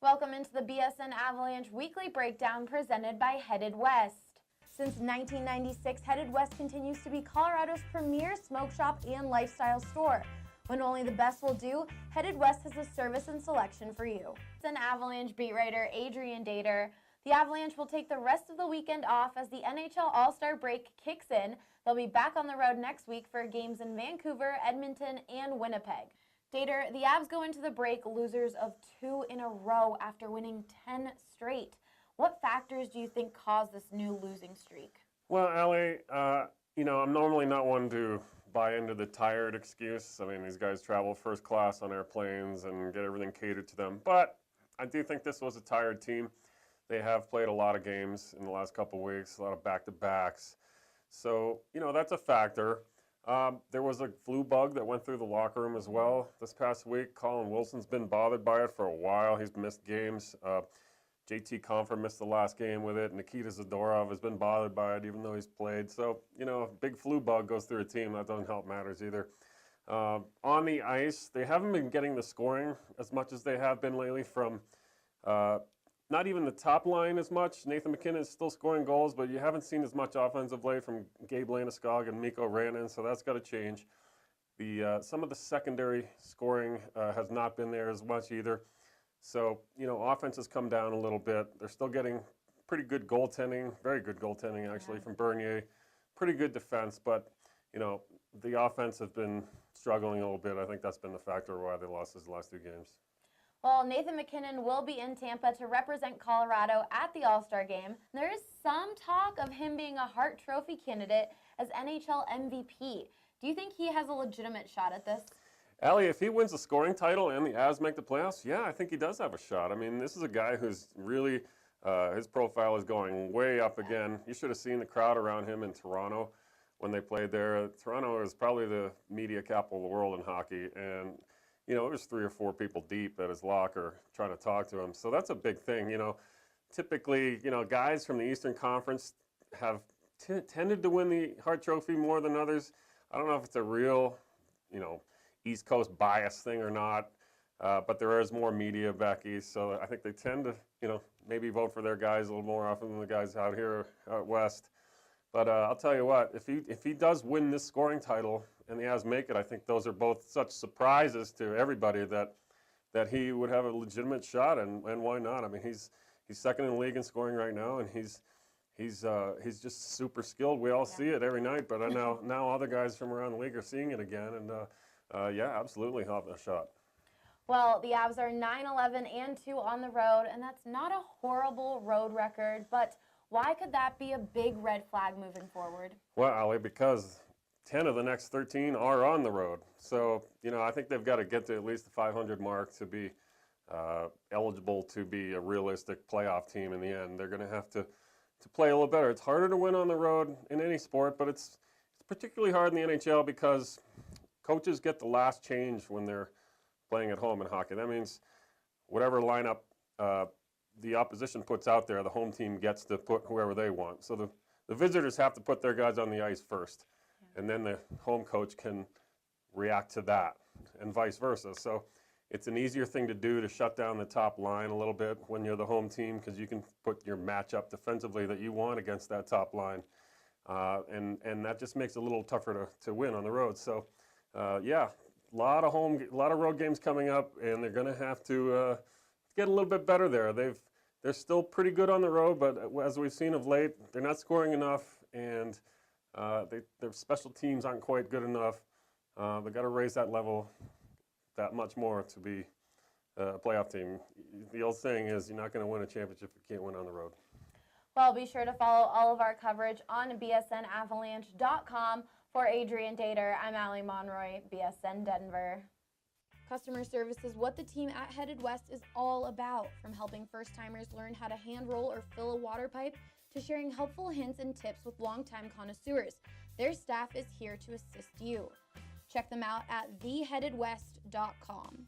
Welcome into the BSN Avalanche Weekly Breakdown presented by Headed West. Since 1996, Headed West continues to be Colorado's premier smoke shop and lifestyle store. When only the best will do, Headed West has a service and selection for you. It's an Avalanche beat writer, Adrian Dater. The Avalanche will take the rest of the weekend off as the NHL All-Star break kicks in. They'll be back on the road next week for games in Vancouver, Edmonton, and Winnipeg. Dater, the Avs go into the break losers of 2 in a row after winning 10 straight. What factors do you think caused this new losing streak? Well, Allie, I'm normally not one to buy into the tired excuse. I mean, these guys travel first class on airplanes and get everything catered to them. But I do think this was a tired team. They have played a lot of games in the last couple of weeks, a lot of back-to-backs. So, that's a factor. There was a flu bug that went through the locker room as well this past week. Colin Wilson's been bothered by it for a while. He's missed games. JT Compher missed the last game with it. Nikita Zadorov has been bothered by it even though he's played. So, a big flu bug goes through a team. That doesn't help matters either. On the ice, they haven't been getting the scoring as much as they have been lately from not even the top line as much. Nathan MacKinnon is still scoring goals, but you haven't seen as much offensive late from Gabe Landeskog and Mikko Rantanen, so that's got to change. Some of the secondary scoring has not been there as much either. So, offense has come down a little bit. They're still getting pretty good goaltending, very good goaltending actually from Bernier. Pretty good defense, but, the offense has been struggling a little bit. I think that's been the factor why they lost these last 2 games. Well, Nathan MacKinnon will be in Tampa to represent Colorado at the All-Star game. There is some talk of him being a Hart Trophy candidate as NHL MVP. Do you think he has a legitimate shot at this? Allie, if he wins the scoring title and the Avs make the playoffs, yeah, I think he does have a shot. I mean, this is a guy who's really, his profile is going way up again. You should have seen the crowd around him in Toronto when they played there. Toronto is probably the media capital of the world in hockey, and it was 3 or 4 people deep at his locker trying to talk to him. So that's a big thing. Typically, guys from the Eastern Conference have tended to win the Hart Trophy more than others. I don't know if it's a real, East Coast bias thing or not, but there is more media back east. So I think they tend to, maybe vote for their guys a little more often than the guys out here out west. But I'll tell you what, if he does win this scoring title and the Avs make it, I think those are both such surprises to everybody that he would have a legitimate shot, and why not? I mean, he's second in the league in scoring right now, and he's just super skilled. We all see it every night, but now other guys from around the league are seeing it again, and yeah, absolutely have a shot. Well, the Avs are 9-11-2 on the road, and that's not a horrible road record, but why could that be a big red flag moving forward? Well, Ali, because 10 of the next 13 are on the road. So, I think they've got to get to at least the 500 mark to be eligible to be a realistic playoff team in the end. They're going to have to play a little better. It's harder to win on the road in any sport, but it's particularly hard in the NHL because coaches get the last change when they're playing at home in hockey. That means whatever lineup the opposition puts out there, the home team gets to put whoever they want. So the visitors have to put their guys on the ice first, and then the home coach can react to that, and vice versa. So it's an easier thing to do to shut down the top line a little bit when you're the home team because you can put your matchup defensively that you want against that top line, and that just makes it a little tougher to win on the road. So yeah, a lot of road games coming up, and they're going to have to get a little bit better there. They're still pretty good on the road, but as we've seen of late, they're not scoring enough, and their special teams aren't quite good enough. They've got to raise that level that much more to be a playoff team. The old saying is you're not going to win a championship if you can't win on the road. Well, be sure to follow all of our coverage on bsnavalanche.com. For Adrian Dater, I'm Allie Monroy, BSN Denver. Customer service is what the team at Headed West is all about, from helping first-timers learn how to hand roll or fill a water pipe to sharing helpful hints and tips with longtime connoisseurs. Their staff is here to assist you. Check them out at theheadedwest.com.